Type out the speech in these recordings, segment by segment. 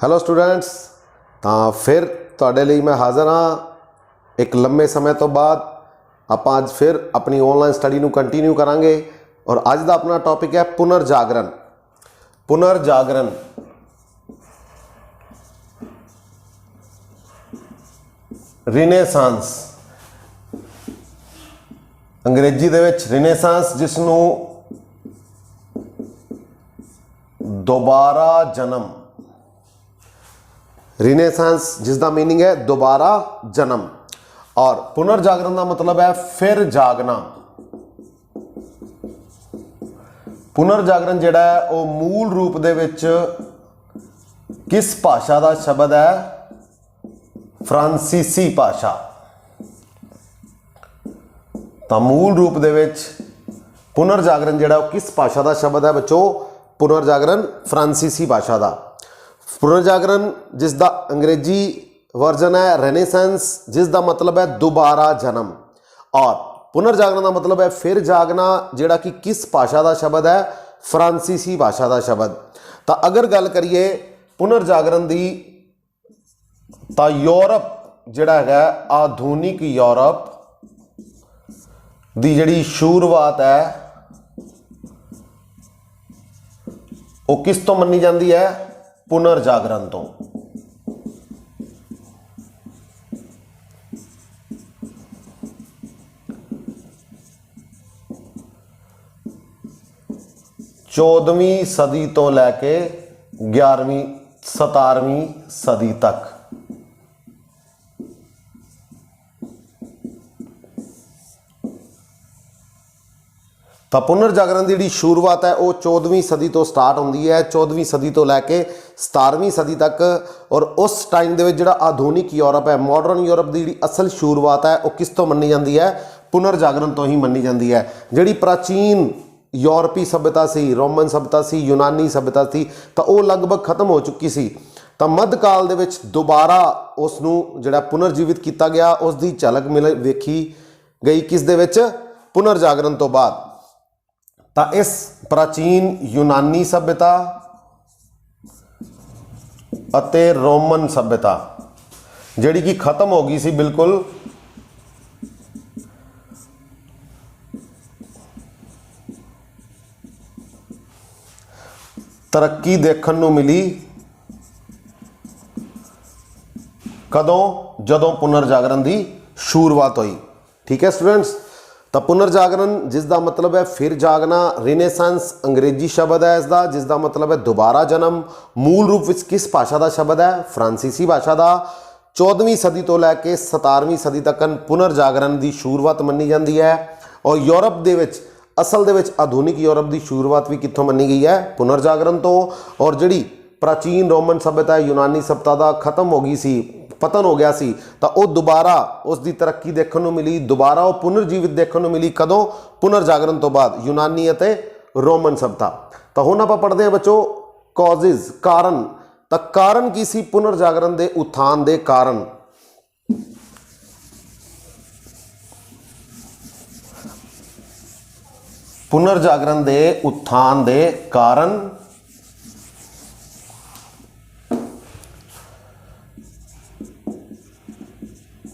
Hello students, ਤਾਂ ਫਿਰ ਤੁਹਾਡੇ ਲਈ ਮੈਂ ਹਾਜ਼ਰ ਹਾਂ। ਇੱਕ ਲੰਮੇ ਸਮੇਂ ਤੋਂ ਬਾਅਦ ਆਪਾਂ ਅੱਜ ਫਿਰ ਆਪਣੀ ਆਨਲਾਈਨ ਸਟੱਡੀ ਨੂੰ ਕੰਟੀਨਿਊ ਕਰਾਂਗੇ ਔਰ ਅੱਜ ਦਾ ਆਪਣਾ ਟੌਪਿਕ ਹੈ ਪੁਨਰ ਜਾਗਰਣ। ਪੁਨਰ ਜਾਗਰਣ ਰਿਨੇਸਾਂਸ, ਅੰਗਰੇਜ਼ੀ ਦੇ ਵਿੱਚ ਰਿਨੇਸਾਂਸ, ਜਿਸ ਨੂੰ ਦੁਬਾਰਾ ਜਨਮ, रिनेसांस जिसका मीनिंग है दोबारा जन्म, और पुनर्जागरण का मतलब है फिर जागना। पुनर्जागरण जिहड़ा है वो मूल रूप दे विच किस भाषा का शब्द है? फ्रांसीसी भाषा। तो मूल रूप दे विच पुनर्जागरण जिहड़ा किस भाषा का शब्द है बच्चों? पुनर्जागरण फ्रांसीसी भाषा का। पुनर्जागरण जिसका अंग्रेजी वर्जन है रेनेसांस, जिसका मतलब है दोबारा जन्म, और पुनर्जागरण का मतलब है फिर जागना, जिहड़ा कि किस भाषा का शब्द है? फ्रांसीसी भाषा का शब्द। तो अगर गल करिए पुनर्जागरण की, तो यूरोप जिहड़ा है आधुनिक यूरोप की जिहड़ी शुरुआत है वो किस तो मनी जाती है? पुनर्जागरण तो। चौदहवीं सदी तो लैके 11वीं 17वीं सदी तक तो पुनर्जागरण की जी शुरुआत है वो 14वीं सदी तो स्टार्ट होती है, 14वीं सदी तो लैके 17वीं सदी तक। और उस टाइम के जो आधुनिक यूरोप है, मॉडर्न यूरोप की जी असल शुरुआत है वो किस तो मनी जाती है? पुनर्जागरण तो ही मनी जाती है। जी प्राचीन यूरोपी सभ्यता सी, रोमन सभ्यता सी, यूनानी सभ्यता सी, तो वो लगभग खत्म हो चुकी सी। तो मध्यकाल के दोबारा उसनू जिहड़ा पुनर्जीवित किया गया, उसकी झलक मिल वेखी गई किस दे विच? पुनर्जागरण तो बाद। तो इस प्राचीन यूनानी सभ्यता अते रोमन सभ्यता जिहड़ी कि खत्म हो गई सी बिल्कुल, तरक्की देखने को मिली कदों? जदों पुनर्जागरण की शुरुआत हुई। ठीक है स्टूडेंट्स, तो पुनर्जागरण जिसका मतलब है फिर जागना, रिनेसांस अंग्रेजी शब्द है इसका, जिसका मतलब है दोबारा जन्म। मूल रूप में किस भाषा का शब्द है? फ्रांसीसी भाषा का। 14वीं सदी तो लैके 17वीं सदी तक पुनर्जागरण की शुरुआत मनी जाती है। और यूरोप के असल दे विच आधुनिक यूरोप की शुरुआत भी कित्थों मनी गई है? पुनर्जागरण तो। और जिहड़ी प्राचीन रोमन सभ्यता, यूनानी सभ्यता का खत्म हो गई सी, पतन हो गया सी, तो वो दोबारा उसकी तरक्की देखने को मिली, दोबारा वो पुनर्जीवित देखने को मिली कदों? पुनर्जागरण तो बाद, यूनानी अते रोमन सभ्यता। तो हुण आपां पढ़दे हां बच्चों कॉजेज, कारण। तो कारण की सी पुनर्जागरण के उत्थान के कारण? पुनर्जागरण के उत्थान के कारण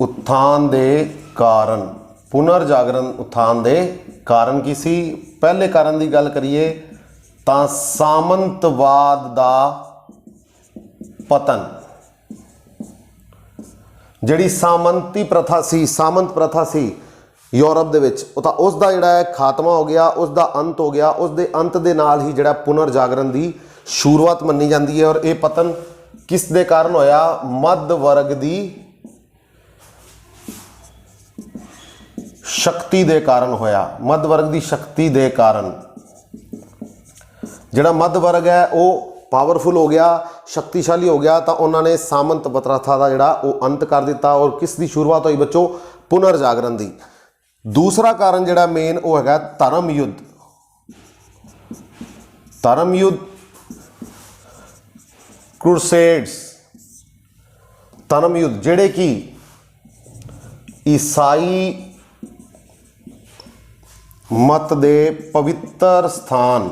उत्थान दे कारण, पुनर्जागरण उत्थान दे कारण की सी? पहले कारण की गल करिए तो सामंतवाद दा पतन। जिहड़ी सामंती प्रथा सी, सामंत प्रथा सी यूरोप दे विच, तो उसका जिहड़ा है खात्मा हो गया, उसका अंत हो गया। उसके अंत दे नाल ही जिहड़ा पुनर्जागरण की शुरुआत मनी जाती है। और ये पतन किस दे कारण होया? मध्य वर्ग की शक्ति दे कारण होया। मध्य वर्ग की शक्ति दे कारण जिहड़ा मध्य वर्ग है वो पावरफुल हो गया, शक्तिशाली हो गया, तो उन्होंने सामंत प्रथा का जिहड़ा वो अंत कर दिता। और किस दी शुरुआत हुई बच्चों? पुनर्जागरण की। दूसरा कारण जिहड़ा मेन वो है धर्म युद्ध। धर्म युद्ध, क्रूसेड्स, धर्म युद्ध जिहड़े कि ईसाई मत दे पवित्र स्थान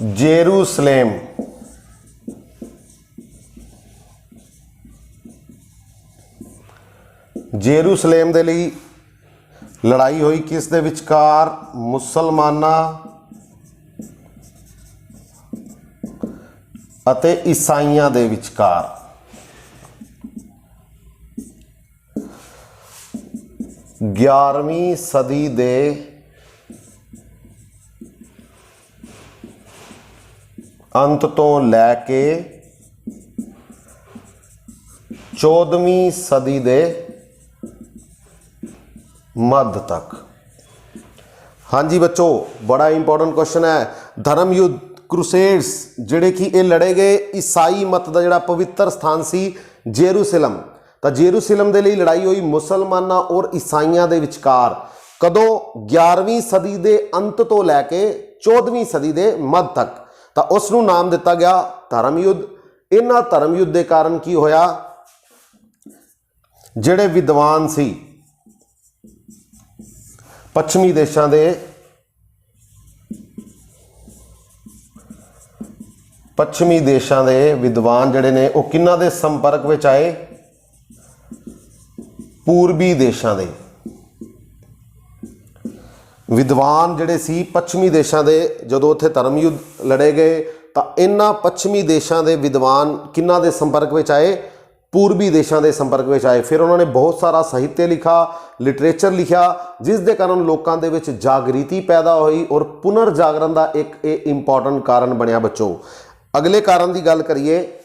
जेरूसलेम। जेरूसलेम दे लई लड़ाई हुई किस दे विचकार? मुसलमानां अते ईसाइयां दे विचकार। 11वीं सदी दे अंत तो लैके 14वीं सदी दे मध्य तक। हाँ जी बच्चों, बड़ा इंपॉर्टेंट क्वेश्चन है। धर्म युद्ध क्रूसेड्स जिहड़े कि ये लड़े गए ईसाई मत का जिहड़ा पवित्र स्थान सी जेरूसलम, तो जेरूसलम दे लई लड़ाई हुई मुसलमानां और ईसाइयां दे विचकार कदों? 11वीं सदी दे अंत तो लैके 14वीं सदी दे मध्य तक। तो उसनूं नाम दिता गया धर्म युद्ध। इन्हां धर्म युद्ध के कारण की होया? जिहड़े विद्वान सी पश्चिमी देशों के, पश्चिमी देशों के विद्वान जिहड़े ने वो किन्हां दे संपर्क में आए? पूर्वी देशों के विद्वान जिहड़े सी पश्चिमी देशों के, जदों उत्थे धर्म युद्ध लड़े गए तो इन्हां पश्चिमी देशों के विद्वान किन्हां दे संपर्क में आए? पूर्वी देशों के संपर्क में आए। फिर उन्होंने बहुत सारा साहित्य लिखा, लिटरेचर लिखा, जिस दे कारण लोगों के विच जागृति पैदा हुई और पुनर्जागरण का एक इंपॉर्टेंट कारण बनया। बच्चों अगले कारण की गल करिए,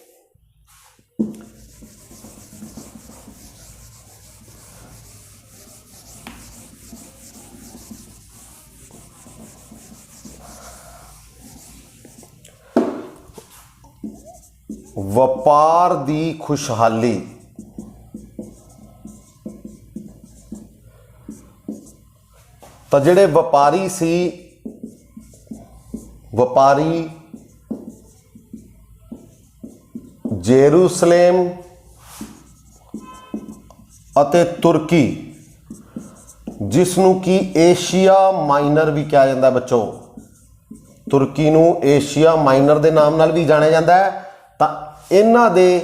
ਵਪਾਰ ਦੀ खुशहाली। तो जिहड़े व्यापारी सी, व्यापारी जेरूसलेम अते तुर्की, जिसनूं कि एशिया माइनर भी कहा जाता है बच्चों, तुर्की नूं एशिया माइनर के नाम नाल भी जाने जाता है। तो इन्हां दे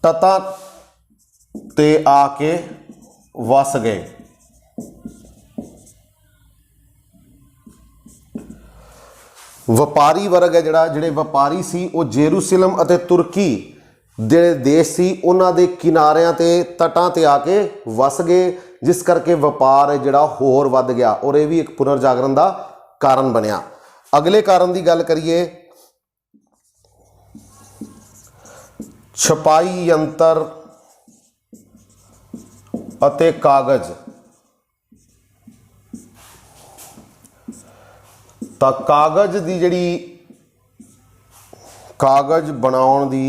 तटां ते आके वस गए। व्यापारी वर्ग है जिहड़ा, जिहड़े व्यापारी सी वो जेरूसलम अते तुर्की दे देश सी उन्हां दे किनारियां ते तटां ते आके वस गए, जिस करके व्यापार है जिहड़ा होर वध गया और ये भी एक पुनर्जागरण का कारण बनया। अगले कारण की गल करिए, छपाई यंत्र अते कागज। तो कागज की जिहड़ी कागज बनाउण दी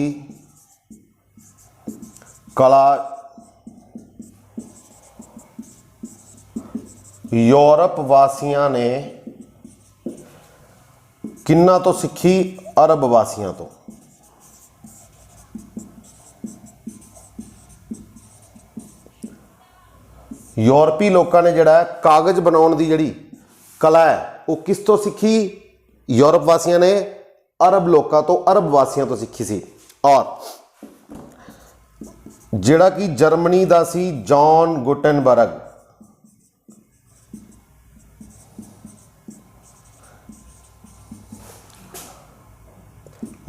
कला यूरोप वासियां ने किन्ना तो सीखी? अरब वासियां तो। यूरोपी लोगों ने जिहड़ा कागज बनाउण दी जिहड़ी कला है वो किस तो सीखी? यूरोप वासियां ने अरब लोगों तो, अरब वासियां तो सीखी सी। और जिहड़ा कि जर्मनी दा सी जॉन गुटेनबर्ग,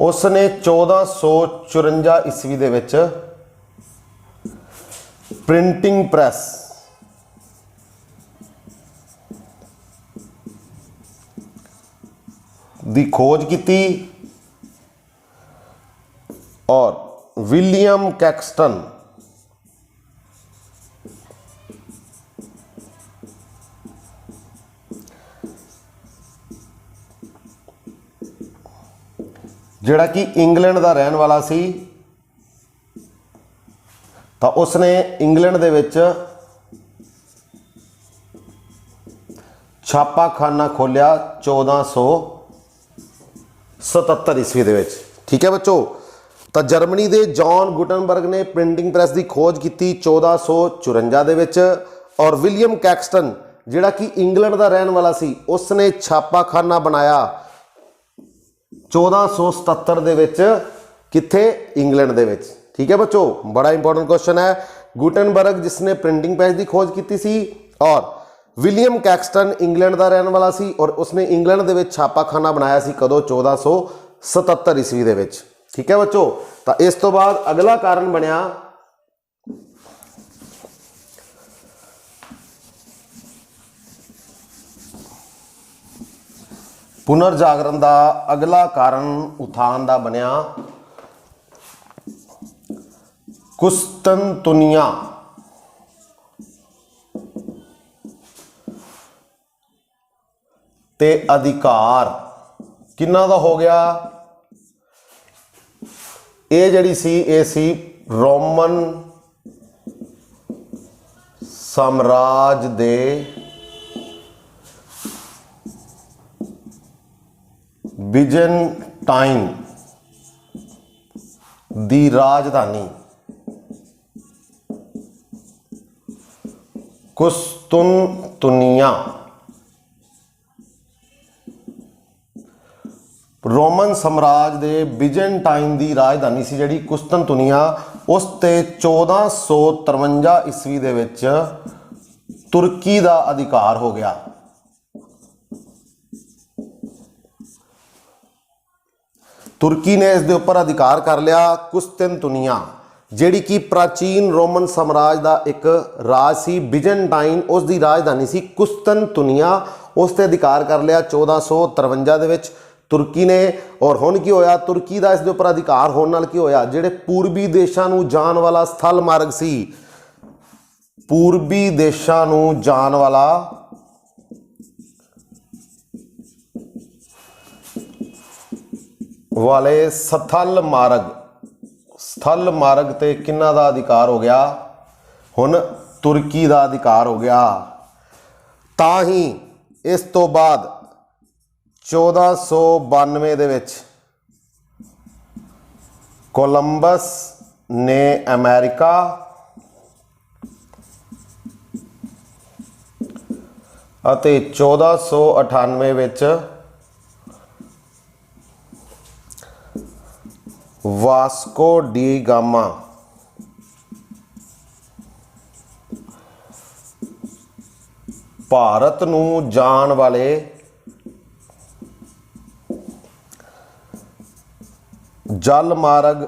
उसने 1454 ईस्वी दे विच प्रिंटिंग प्रैस दी खोज की और विलियम कैक्सटन जिहड़ा कि इंग्लैंड का रहने वाला सी, तो उसने इंग्लैंड दे विच छापाखाना खोलिया 1477 ईस्वी दे विच। ठीक है बच्चों, तो जर्मनी के जॉन गुटेनबर्ग ने प्रिंटिंग प्रैस की खोज की 1454 दे विच और विलियम कैक्सटन ਜਿਹੜਾ ਕਿ ਇੰਗਲੈਂਡ ਦਾ ਰਹਿਣ ਵਾਲਾ ਸੀ, ਉਸਨੇ ਛਾਪਾਖਾਨਾ ਬਣਾਇਆ 1477 ਦੇ ਵਿੱਚ, ਕਿੱਥੇ? ਇੰਗਲੈਂਡ ਦੇ ਵਿੱਚ। ठीक है बच्चों, बड़ा इंपॉर्टेंट क्वेश्चन है। गुटेनबर्ग जिसने प्रिंटिंग प्रेस की खोज की सी, और विलियम कैक्सटन इंग्लैंड का रहने वाला सी और उसने इंग्लैंड के छापाखाना बनाया सी कदों? 1477 ईस्वी दे विच। ठीक है बच्चों, तो इस तो बाद अगला कारण बनया पुनर्जागरण का। अगला कारण उत्थान का बनया कुस्तुनतुनिया ते अधिकार किन्ना दा हो गया? ये जड़ी सी रोमन साम्राज्य दे बिजेंटाइन दी राजधानी कुस्तुनतुनिया, रोमन साम्राज्य दे बिजेंटाइन दी राजधानी सी जिहड़ी कुस्तुनतुनिया, उस ते 1453 ईस्वी दे विच तुर्की दा अधिकार हो गया। तुर्की ने इस दे उपर अधिकार कर लिया। कुस्तुनतुनिया जिहड़ी कि प्राचीन रोमन साम्राज्य का एक राज सी, बिजेंटाइन उसकी राजधानी सी कुस्तुनतुनिया, उस ते अधिकार कर लिया 1453 दे विच तुर्की ने। और हुण की होया? तुर्की का इस दे उपर अधिकार होने नाल की होया? जिहड़े पूर्वी देशां नूं जाण वाला स्थल मार्ग सी, पूर्वी देशां नूं जाण वाला वाले स्थल मार्ग ते किन्ना दा अधिकार हो गया? हुण तुर्की का अधिकार हो गया। ता ही इस तो बाद 1492 दे विच कोलंबस ने अमेरिका अते 1498 विच वास्को डी गामा भारत नूं जाण वाले जल मार्ग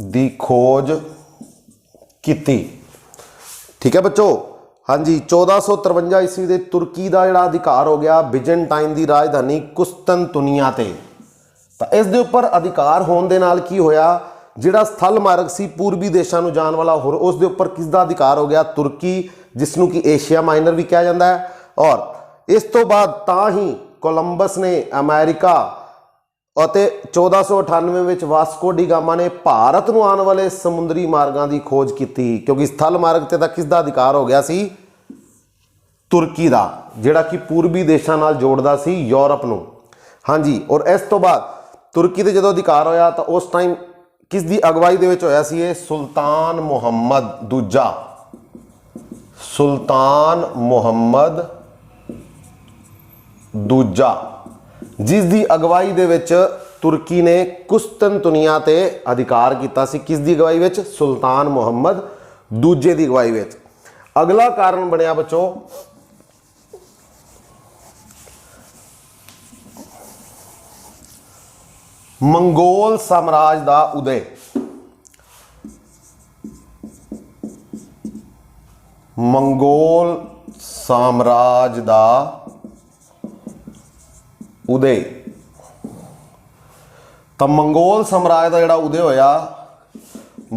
दी खोज कीती। ठीक है बच्चों, हाँ जी, 1453 ईस्वी दे तुर्की का जिहड़ा अधिकार हो गया बिजेंटाइन की राजधानी कुस्तुनतुनिया ते। तो इस दे उपर अधिकार होने दे नाल की होया? जिहड़ा स्थल मार्ग सी पूर्वी देशां नूं जाण वाला, होर उस दे उपर किसका अधिकार हो गया? तुर्की, जिसनों कि एशिया माइनर भी कहा जाता है। और इस तो बाद ता ही कोलंबस ने अमेरिका ਅਤੇ 1498 ਵਿੱਚ ਵਾਸਕੋ ਡੀ ਗਾਮਾ ਨੇ ਭਾਰਤ ਨੂੰ ਆਉਣ ਵਾਲੇ ਸਮੁੰਦਰੀ ਮਾਰਗਾਂ ਦੀ ਖੋਜ ਕੀਤੀ, ਕਿਉਂਕਿ ਸਥਲ ਮਾਰਗ ਤੇ ਤਾਂ ਕਿਸ ਦਾ ਅਧਿਕਾਰ ਹੋ ਗਿਆ ਸੀ? ਤੁਰਕੀ ਦਾ, ਜਿਹੜਾ ਕਿ ਪੂਰਬੀ ਦੇਸ਼ਾਂ ਨਾਲ ਜੋੜਦਾ ਸੀ ਯੂਰਪ ਨੂੰ। ਹਾਂਜੀ, ਔਰ ਇਸ ਤੋਂ ਬਾਅਦ ਤੁਰਕੀ ਤੇ ਜਦੋਂ ਅਧਿਕਾਰ ਹੋਇਆ ਤਾਂ ਉਸ ਟਾਈਮ ਕਿਸ ਦੀ ਅਗਵਾਈ ਦੇ ਵਿੱਚ ਹੋਇਆ ਸੀ? ਇਹ ਸੁਲਤਾਨ ਮੁਹੰਮਦ ਦੂਜਾ, ਸੁਲਤਾਨ ਮੁਹੰਮਦ ਦੂਜਾ, जिस दी अगवाई दे विच तुर्की ने कुस्तुनतुनिया ते अधिकार किया सी। किस दी अगवाई विच? सुल्तान मुहम्मद दूजे दी अगवाई विच। अगला कारण बनया बच्चों मंगोल साम्राज्य का उदय। मंगोल साम्राज्य का उदय। तो मंगोल साम्राज्य का जिहड़ा उदय होया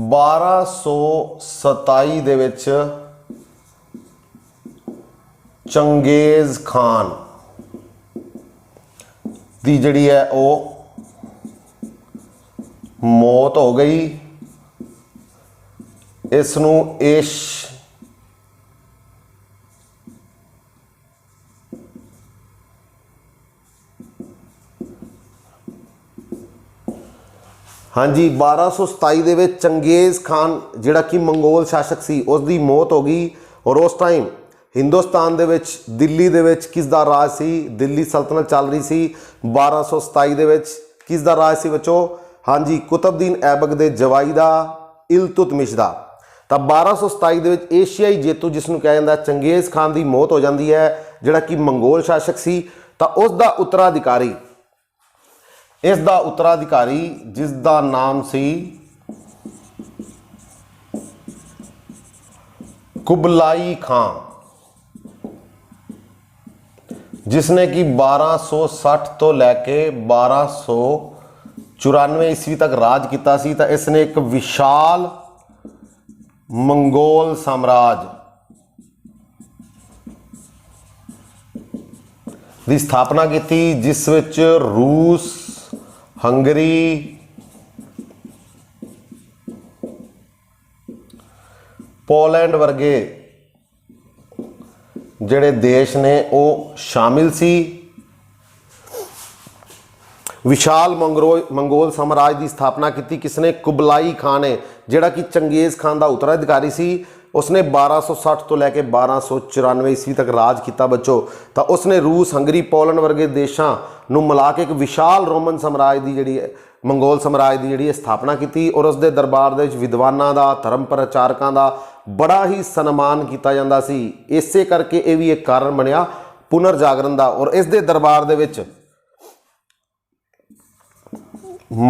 1227 दे विच चंगेज खान दी जिहड़ी है वो मौत हो गई। इसनूं हाँ जी 1227 ਦੇ ਵਿੱਚ ਚੰਗੇਜ਼ ਖਾਨ ਜਿਹੜਾ ਕਿ ਮੰਗੋਲ ਸ਼ਾਸਕ ਸੀ ਉਸ ਦੀ ਮੌਤ ਹੋ ਗਈ। ਔਰ ਉਸ ਟਾਈਮ ਹਿੰਦੁਸਤਾਨ ਦੇ ਵਿੱਚ ਦਿੱਲੀ ਦੇ ਵਿੱਚ ਕਿਸ ਦਾ ਰਾਜ ਸੀ? ਦਿੱਲੀ ਸਲਤਨਤ ਚੱਲ ਰਹੀ ਸੀ। 1227 ਦੇ ਵਿੱਚ ਕਿਸ ਦਾ ਰਾਜ ਸੀ ਬੱਚੋ? हाँ जी ਕੁਤਬਦੀਨ ਐਬਕ ਦੇ ਜਵਾਈ ਦਾ, ਇਲਤੁਤਮਿਸ਼ ਦਾ। ਤਾਂ 1227 ਦੇ ਵਿੱਚ ਏਸ਼ੀਆਈ ਜੇਤੂ ਜਿਸ ਨੂੰ ਕਿਹਾ ਜਾਂਦਾ ਚੰਗੇਜ਼ ਖਾਨ ਦੀ ਮੌਤ ਹੋ ਜਾਂਦੀ ਹੈ ਜਿਹੜਾ ਕਿ ਮੰਗੋਲ ਸ਼ਾਸਕ ਸੀ। ਤਾਂ ਉਸ ਦਾ ਉੱਤਰਾਧਿਕਾਰੀ, ਇਸ ਦਾ ਉੱਤਰਾਧਿਕਾਰੀ ਜਿਸ ਦਾ ਨਾਮ ਸੀ ਕੁਬलाई ਖਾਂ, जिसने कि 1260 तो लैके 1294 ईस्वी तक राज किया सी। तो इसने एक विशाल मंगोल साम्राज्य की स्थापना की जिस विच रूस, हंगरी, पोलैंड वर्गे ਜਿਹੜੇ देश ने वो शामिल सी। विशाल मंगोल साम्राज्य की स्थापना की किसने? कुबलाई खान ने, ਜਿਹੜਾ कि चंगेज़ खान का उत्तराधिकारी सी। उसने 1260 तो लैके 1294 ईस्वी तक राज किया बच्चों। तो उसने रूस, हंगरी, पोलैंड वर्गे देशों ਨੂੰ ਮਿਲਾ ਕੇ एक विशाल रोमन साम्राज्य की ਜਿਹੜੀ मंगोल साम्राज्य की ਜਿਹੜੀ स्थापना की। और उसके दरबार ਦੇ ਵਿੱਚ विद्वानों का, धर्म प्रचारकों का बड़ा ही सन्मान किया जाता सी। इसे करके ये भी एक कारण बनया पुनर्जागरण का। और इस दे दरबार दे विच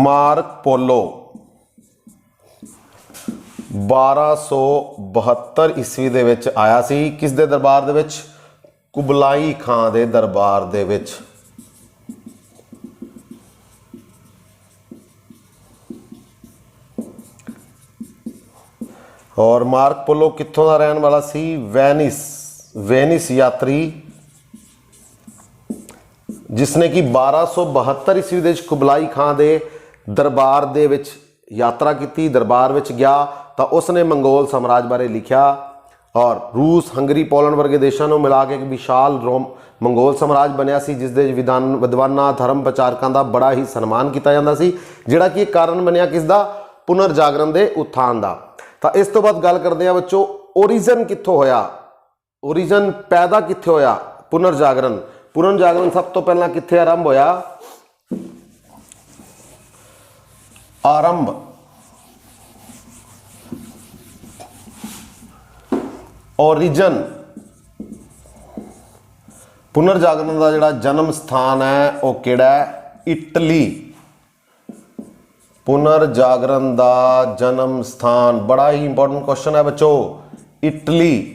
मार्क पोलो 1272 ईस्वी दे विच आया सी। किस दे दरबार दे विच? कुबलाई खां दे दरबार दे विच। और मार्क पोलो कित्थों का रहने वाला सी? वेनिस यात्री, जिसने कि 1272 ईस्वी ਦੇ कुबलाई खां ਦੇ दरबार ਦੇ ਵਿੱਚ यात्रा की, दरबार ਵਿੱਚ गया। तो उसने मंगोल साम्राज्य बारे लिखा और रूस, हंगरी, पोलैंड वर्गे देशों को मिला के एक विशाल मंगोल साम्राज्य बनया सी जिस दे विद्वानां, धर्म प्रचारकों का बड़ा ही सन्मान किया जाता सी, जिहड़ा कि कारण बनया किसदा? पुनर्जागरण के उत्थान का। तो इस तो बाद गल करते हैं बच्चों ओरिजन कित्थों होया, ओरिजन पैदा कित्थे होया पुनर्जागरण। पुनर्जागरण सब तो पहला कित्थे आरंभ होया? आरंभ ओरिजन पुनर्जागरण का जिहड़ा जन्म स्थान है वो किहड़ा है? इटली। पुनर्जागरण का जन्म स्थान बड़ा ही इंपॉर्टेंट क्वेश्चन है बच्चों, इटली।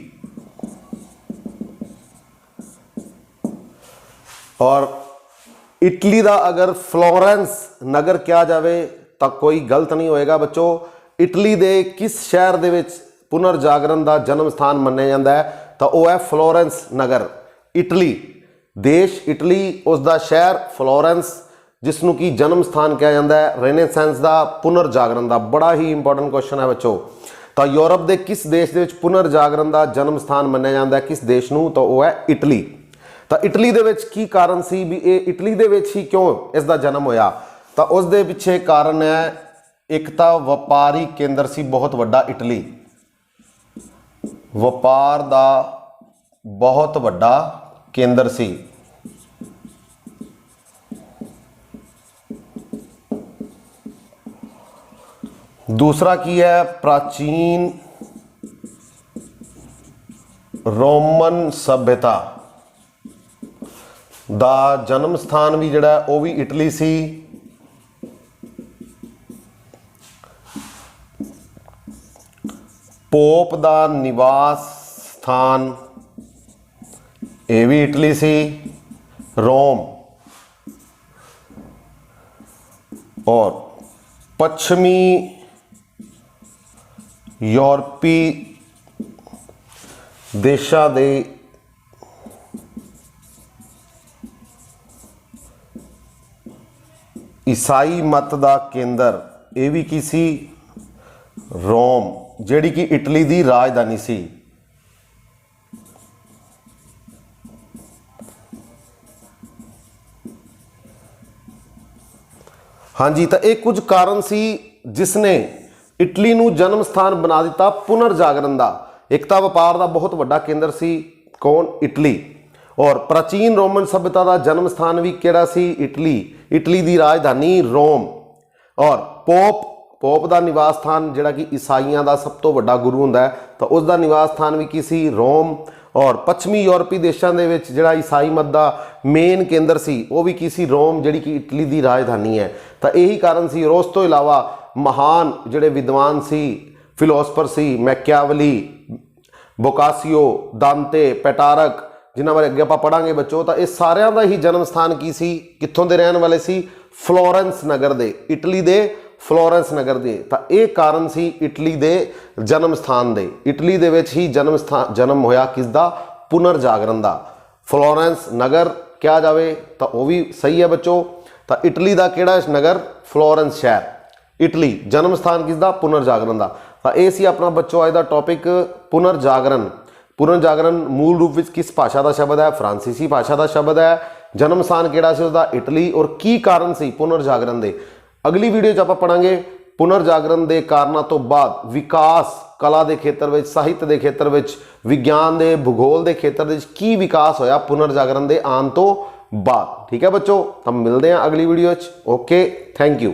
और इटली का अगर फ्लोरेंस नगर किया जाए तो कोई गलत नहीं होएगा बच्चों। इटली के किस शहर दे विच पुनर्जागरण का जन्म स्थान मन्निया जाता है? तो वह है फ्लोरेंस नगर। इटली देश इटली, उसका शहर फ्लोरेंस, जिसनों की जन्म स्थान कहा जाता है रेनेसांस का, पुनर्जागरण का। बड़ा ही इंपॉर्टेंट क्वेश्चन है बच्चों। तो यूरोप के किस देश के पुनर्जागरण का जन्म स्थान मन्निया जाता है किस देश नूं? तो वह है इटली। तो इटली दे विच की कारण सी भी ये इटली दे विच ही क्यों इसका जन्म होया? तो उस दे पिछे कारण है एक तो व्यापारी केंद्र सी बहुत वड्डा इटली, व्यापार का बहुत वड्डा केंद्र सी। दूसरा की है प्राचीन रोमन सभ्यता दा जन्म स्थान भी जिहड़ा वो भी इटली सी। पोप दा निवास स्थान ये भी इटली सी, रोम। और पश्चिमी यूरोपी देशों के ईसाई मत का केंद्र ये भी की सी? रोम, जिहड़ी कि इटली की राजधानी सी। हाँ जी, तो ये कुछ कारण सी जिसने इटली ਨੂੰ जन्म स्थान बना दिता पुनर्जागरण का। एकता व्यापार का बहुत वड्डा केंद्र सी कौन? इटली। और प्राचीन रोमन सभ्यता का जन्म स्थान भी किहड़ा सी? इटली। इटली की राजधानी रोम। और पोप का निवास स्थान जिहड़ा कि ईसाइयां का सब तो वड्डा गुरु हुंदा है, तो उसका निवास स्थान भी की सी? रोम। और पश्चिमी यूरोपी देशों के विच जिहड़ा ईसाई मत का मेन केंद्र सी वो भी की सी? रोम, जिहड़ी कि इटली की राजधानी है। तो यही कारण सी। और उस तो इलावा महान जिहड़े विद्वान सी, फिलोसफर सी, मैकियावली, बोकासियो, दांते, पेटारक, जिन्हां बारे अगे आपां पढ़ांगे बच्चों, तो इस सारियां दा ही जन्म स्थान की सी? कित्थों दे रहण वाले सी? फ्लोरेंस नगर दे, इटली दे फ्लोरेंस नगर दे। तो ये कारण सी इटली दे जन्म स्थान दे। इटली दे विच ही जन्म होया किसदा? पुनर्जागरण दा। फ्लोरेंस नगर क्या जावे तो वह भी सही है बच्चों। तो इटली का किहड़ा नगर? फ्लोरेंस शहर। इटली जन्म स्थान किसदा? पुनर्जागरण का। तो यह सी अपना बच्चों अज का टॉपिक पुनर्जागरण। पुनर्जागरण मूल रूप में किस भाषा का शब्द है? फ्रांसीसी भाषा का शब्द है। जन्म स्थान किहड़ा सी उसदा? इटली। और की कारण सी पुनर्जागरण दे? अगली वीडियो आप पढ़ांगे पुनर्जागरण के कारणों तो बाद विकास कला के खेत्र में, साहित्य के खेत्र में, विज्ञान के भूगोल के खेत्र में की विकास होया पुनर्जागरण के आने तो बाद। ठीक है बच्चों, हम मिलते हैं अगली वीडियो। Okay, thank you.